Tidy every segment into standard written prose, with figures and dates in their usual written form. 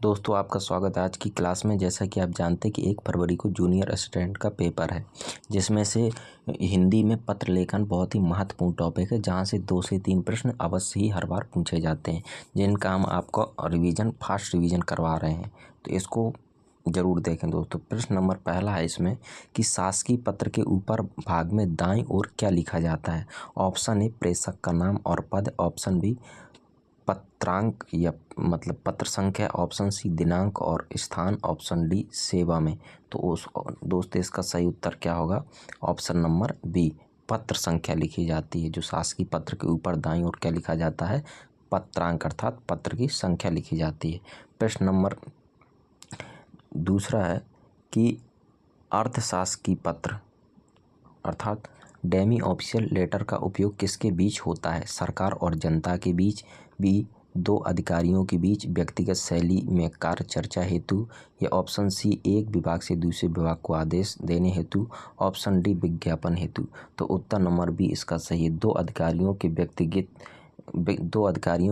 दोस्तों आपका स्वागत है आज की क्लास में। जैसा कि आप जानते हैं कि 1 फरवरी को जूनियर असिस्टेंट का पेपर है, जिसमें से हिंदी में पत्र लेखन बहुत ही महत्वपूर्ण टॉपिक है, जहां से 2 से 3 प्रश्न अवश्य ही हर बार पूछे जाते हैं, जिनका हम आपको फास्ट रिवीजन करवा रहे हैं। तो इसको ज़रूर देखें दोस्तों। प्रश्न नंबर पहला है इसमें कि शासकीय पत्र के ऊपर भाग में दाईं ओर क्या लिखा जाता है। ऑप्शन ए प्रेषक का नाम और पद, ऑप्शन बी पत्रांक या मतलब पत्र संख्या, ऑप्शन सी दिनांक और स्थान, ऑप्शन डी सेवा में। तो उस दोस्तों इसका सही उत्तर क्या होगा? ऑप्शन नंबर बी पत्र संख्या लिखी जाती है। जो शासकीय पत्र के ऊपर दाईं ओर क्या लिखा जाता है? पत्रांक अर्थात पत्र की संख्या लिखी जाती है। प्रश्न नंबर दूसरा है कि अर्धशासकीय पत्र अर्थात डेमी ऑफिशियल लेटर का उपयोग किसके बीच होता है? सरकार और जनता के बीच, बी 2 अधिकारियों के बीच, व्यक्तिगत शैली में कार्य चर्चा हेतु, या ऑप्शन सी एक विभाग से दूसरे विभाग को आदेश देने हेतु, ऑप्शन डी विज्ञापन हेतु। तो उत्तर नंबर बी इसका सही है। 2 अधिकारियों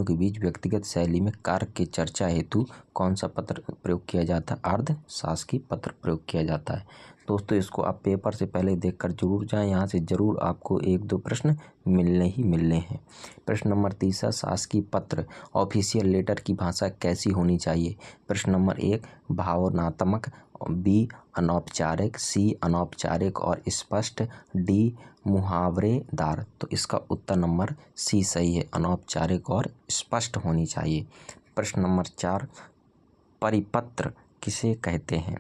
के बीच व्यक्तिगत शैली में कार्य की चर्चा हेतु कौन सा पत्र प्रयोग किया जाता है? अर्धशासकीय पत्र प्रयोग किया जाता है। दोस्तों इसको आप पेपर से पहले देखकर जरूर जाएं, यहाँ से जरूर आपको 1-2 प्रश्न मिलने हैं। प्रश्न नंबर तीसरा, शासकीय पत्र ऑफिशियल लेटर की भाषा कैसी होनी चाहिए? प्रश्न नंबर 1 भावनात्मक, बी अनौपचारिक, सी अनौपचारिक और स्पष्ट, डी मुहावरेदार। तो इसका उत्तर नंबर सी सही है, अनौपचारिक और स्पष्ट होनी चाहिए। प्रश्न नंबर 4 परिपत्र किसे कहते हैं?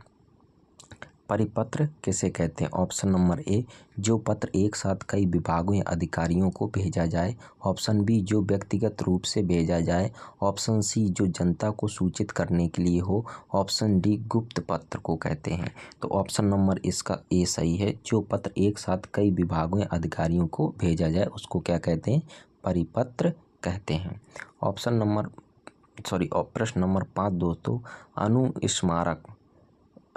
परिपत्र किसे कहते हैं? ऑप्शन नंबर ए जो पत्र एक साथ कई विभागों या अधिकारियों को भेजा जाए, ऑप्शन बी जो व्यक्तिगत रूप से भेजा जाए, ऑप्शन सी जो जनता को सूचित करने के लिए हो, ऑप्शन डी गुप्त पत्र को कहते हैं। तो ऑप्शन नंबर इसका ए सही है। जो पत्र एक साथ कई विभागों या अधिकारियों को भेजा जाए उसको क्या कहते हैं? परिपत्र कहते हैं। प्रश्न नंबर 5 दोस्तों, अनुस्मारक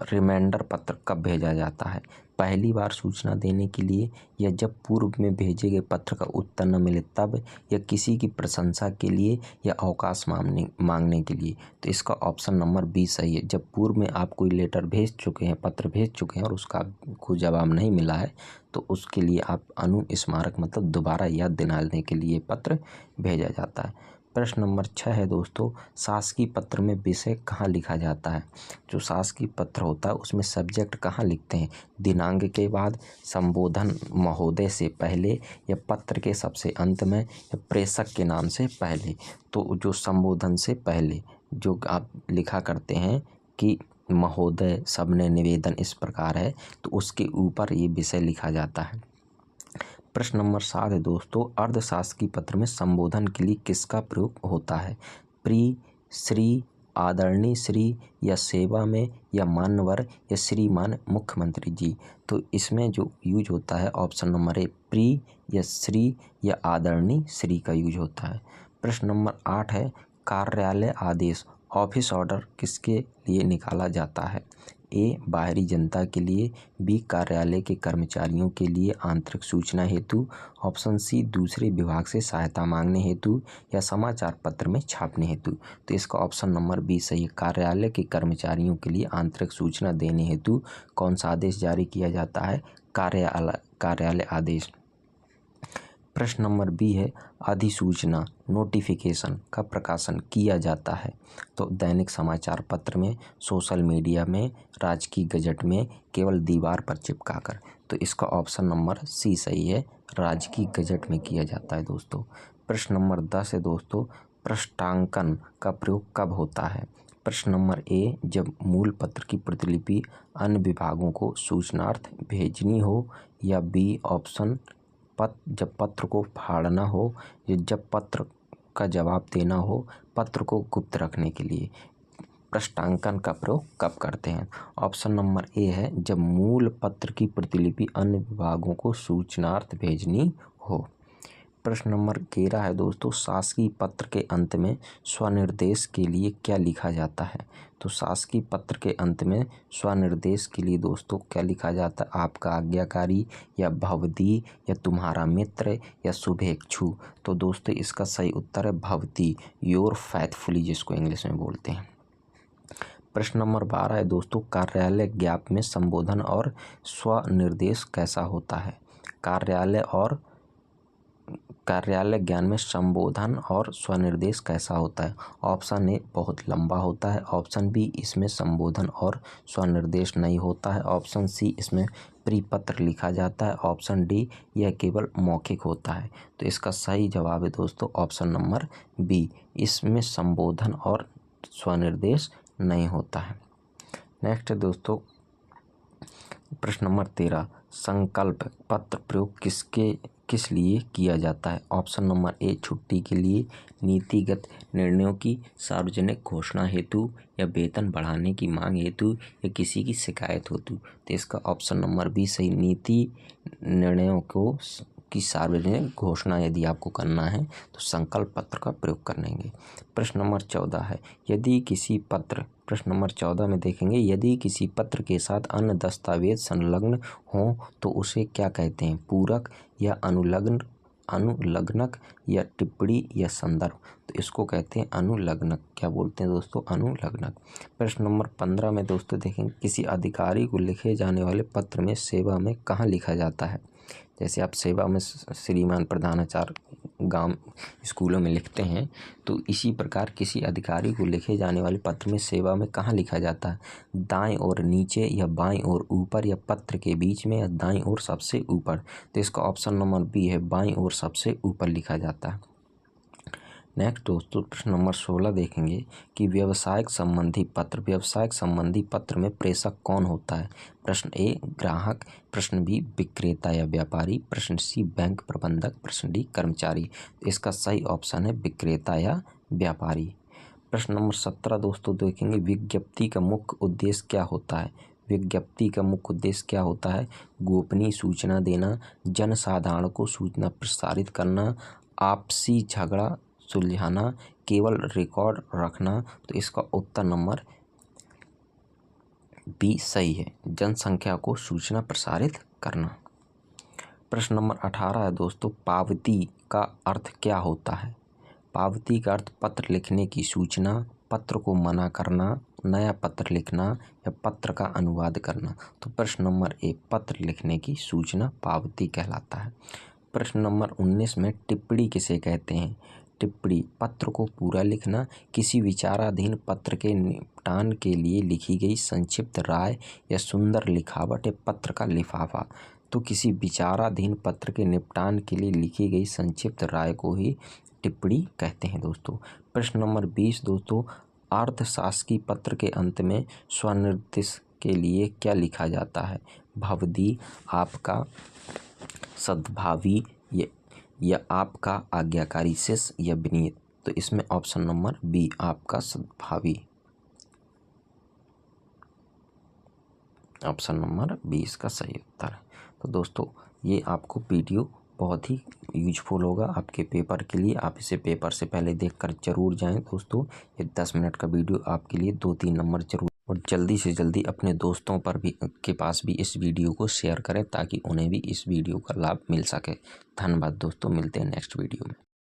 रिमाइंडर पत्र कब भेजा जाता है? पहली बार सूचना देने के लिए, या जब पूर्व में भेजे गए पत्र का उत्तर न मिले तब, या किसी की प्रशंसा के लिए, या अवकाश मांगने के लिए। तो इसका ऑप्शन नंबर बी सही है। जब पूर्व में आप कोई लेटर भेज चुके हैं, पत्र भेज चुके हैं और उसका आपको जवाब नहीं मिला है, तो उसके लिए आप अनुस्मारक मतलब दोबारा याद दिलाने के लिए पत्र भेजा जाता है। प्रश्न नंबर 6 है दोस्तों, शासकीय पत्र में विषय कहाँ लिखा जाता है? जो शासकीय पत्र होता है उसमें सब्जेक्ट कहाँ लिखते हैं? दिनांक के बाद, संबोधन महोदय से पहले, या पत्र के सबसे अंत में, या प्रेषक के नाम से पहले। तो जो संबोधन से पहले जो आप लिखा करते हैं कि महोदय सबने निवेदन इस प्रकार है, तो उसके ऊपर ये विषय लिखा जाता है। प्रश्न नंबर 7 है दोस्तों, अर्धशासकीय पत्र में संबोधन के लिए किसका प्रयोग होता है? प्रिय, श्री, आदरणीय श्री, या सेवा में, या मान्यवर, या श्रीमान मुख्यमंत्री जी। तो इसमें जो यूज होता है ऑप्शन नंबर ए प्रिय, या श्री, या आदरणीय श्री का यूज होता है। प्रश्न नंबर 8 है, कार्यालय आदेश ऑफिस ऑर्डर किसके लिए निकाला जाता है? ए बाहरी जनता के लिए, बी कार्यालय के कर्मचारियों के लिए आंतरिक सूचना हेतु, ऑप्शन सी दूसरे विभाग से सहायता मांगने हेतु, या समाचार पत्र में छापने हेतु। तो इसका ऑप्शन नंबर बी सही है। कार्यालय के कर्मचारियों के लिए आंतरिक सूचना देने हेतु कौन सा आदेश जारी किया जाता है? कार्यालय आदेश। प्रश्न नंबर बी है, अधिसूचना नोटिफिकेशन का प्रकाशन किया जाता है? तो दैनिक समाचार पत्र में, सोशल मीडिया में, राजकीय गजट में, केवल दीवार पर चिपकाकर। तो इसका ऑप्शन नंबर सी सही है, राजकीय गजट में किया जाता है दोस्तों। प्रश्न नंबर 10 है दोस्तों, पृष्ठांकन का प्रयोग कब होता है? प्रश्न नंबर ए जब मूल पत्र की प्रतिलिपि अन्य विभागों को सूचनार्थ भेजनी हो, या बी ऑप्शन जब पत्र को फाड़ना हो, या जब पत्र का जवाब देना हो, पत्र को गुप्त रखने के लिए। पृष्ठांकन का प्रयोग कब करते हैं? ऑप्शन नंबर ए है जब मूल पत्र की प्रतिलिपि अन्य विभागों को सूचनार्थ भेजनी हो। प्रश्न नंबर 13 है दोस्तों, शासकीय पत्र के अंत में स्वनिर्देश के लिए क्या लिखा जाता है? तो शासकीय पत्र के अंत में स्वनिर्देश के लिए दोस्तों क्या लिखा जाता है? आपका आज्ञाकारी, या भवती, या तुम्हारा मित्र, या शुभेच्छु। तो दोस्तों इसका सही उत्तर है भवती, योर फैथफुली जिसको इंग्लिश में बोलते हैं। प्रश्न नंबर 12 है दोस्तों, कार्यालय ज्ञापन में संबोधन और स्वनिर्देश कैसा होता है? कार्यालय ज्ञान में संबोधन और स्वनिर्देश कैसा होता है? ऑप्शन ए बहुत लंबा होता है, ऑप्शन बी इसमें संबोधन और स्वनिर्देश नहीं होता है, ऑप्शन सी इसमें परिपत्र लिखा जाता है, ऑप्शन डी यह केवल मौखिक होता है। तो इसका सही जवाब है दोस्तों ऑप्शन नंबर बी, इसमें संबोधन और स्वनिर्देश नहीं होता है। नेक्स्ट है दोस्तों प्रश्न नंबर 13, संकल्प पत्र प्रयोग किस लिए किया जाता है? ऑप्शन नंबर ए छुट्टी के लिए, नीतिगत निर्णयों की सार्वजनिक घोषणा हेतु, या वेतन बढ़ाने की मांग हेतु, या किसी की शिकायत हेतु। तो इसका ऑप्शन नंबर बी सही, नीति निर्णयों की सार्वजनिक घोषणा यदि आपको करना है तो संकल्प पत्र का प्रयोग करेंगे। प्रश्न नंबर 14 है, प्रश्न नंबर 14 में देखेंगे, यदि किसी पत्र के साथ अन्य दस्तावेज संलग्न हों तो उसे क्या कहते हैं? पूरक या अनुलग्नक या टिप्पणी या संदर्भ। तो इसको कहते हैं अनुलग्नक। क्या बोलते हैं दोस्तों? अनुलग्नक। प्रश्न नंबर 15 में दोस्तों देखेंगे, किसी अधिकारी को लिखे जाने वाले पत्र में सेवा में कहाँ लिखा जाता है? जैसे आप सेवा में श्रीमान प्रधानाचार्य गांव स्कूलों में लिखते हैं, तो इसी प्रकार किसी अधिकारी को लिखे जाने वाले पत्र में सेवा में कहाँ लिखा जाता है? दाएं ओर नीचे, या बाएं ओर ऊपर, या पत्र के बीच में, या दाएं ओर सबसे ऊपर। तो इसका ऑप्शन नंबर बी है, बाएं ओर सबसे ऊपर लिखा जाता है। नेक्स्ट दोस्तों प्रश्न नंबर 16 देखेंगे कि व्यवसायिक संबंधी पत्र में प्रेषक कौन होता है? प्रश्न ए ग्राहक, प्रश्न बी विक्रेता या व्यापारी, प्रश्न सी बैंक प्रबंधक, प्रश्न डी कर्मचारी। इसका सही ऑप्शन है विक्रेता या व्यापारी। प्रश्न नंबर 17 दोस्तों देखेंगे, विज्ञप्ति का मुख्य उद्देश्य क्या होता है? विज्ञप्ति का मुख्य उद्देश्य क्या होता है? गोपनीय सूचना देना, जनसाधारण को सूचना प्रसारित करना, आपसी झगड़ा सुलझाना, केवल रिकॉर्ड रखना। तो इसका उत्तर नंबर बी सही है, जनसंख्या को सूचना प्रसारित करना। प्रश्न नंबर 18 है दोस्तों, पावती का अर्थ क्या होता है? पावती का अर्थ पत्र लिखने की सूचना, पत्र को मना करना, नया पत्र लिखना, या पत्र का अनुवाद करना। तो प्रश्न नंबर ए पत्र लिखने की सूचना पावती कहलाता है। प्रश्न नंबर 19 में टिप्पणी किसे कहते हैं? टिप्पणी पत्र को पूरा लिखना, किसी विचाराधीन पत्र के निपटान के लिए लिखी गई संक्षिप्त राय या सुंदर लिखावट या पत्र का लिफाफा। तो किसी विचाराधीन पत्र के निपटान के लिए लिखी गई संक्षिप्त राय को ही टिप्पणी कहते हैं दोस्तों। प्रश्न नंबर 20 दोस्तों, अर्थशासकीय पत्र के अंत में स्वनिर्देश के लिए क्या लिखा जाता है? भवदी, आपका, सद्भावी, या आपका आज्ञाकारी शिष्य, या विनीत। तो इसमें ऑप्शन नंबर बी आपका सद्भावी, ऑप्शन नंबर बी इसका सही उत्तर है। तो दोस्तों ये आपको वीडियो बहुत ही यूजफुल होगा आपके पेपर के लिए। आप इसे पेपर से पहले देखकर जरूर जाएं दोस्तों। ये 10 मिनट का वीडियो आपके लिए 2-3 नंबर जरूर, और जल्दी से जल्दी अपने दोस्तों पर भी के पास भी इस वीडियो को शेयर करें ताकि उन्हें भी इस वीडियो का लाभ मिल सके। धन्यवाद दोस्तों, मिलते हैं नेक्स्ट वीडियो में।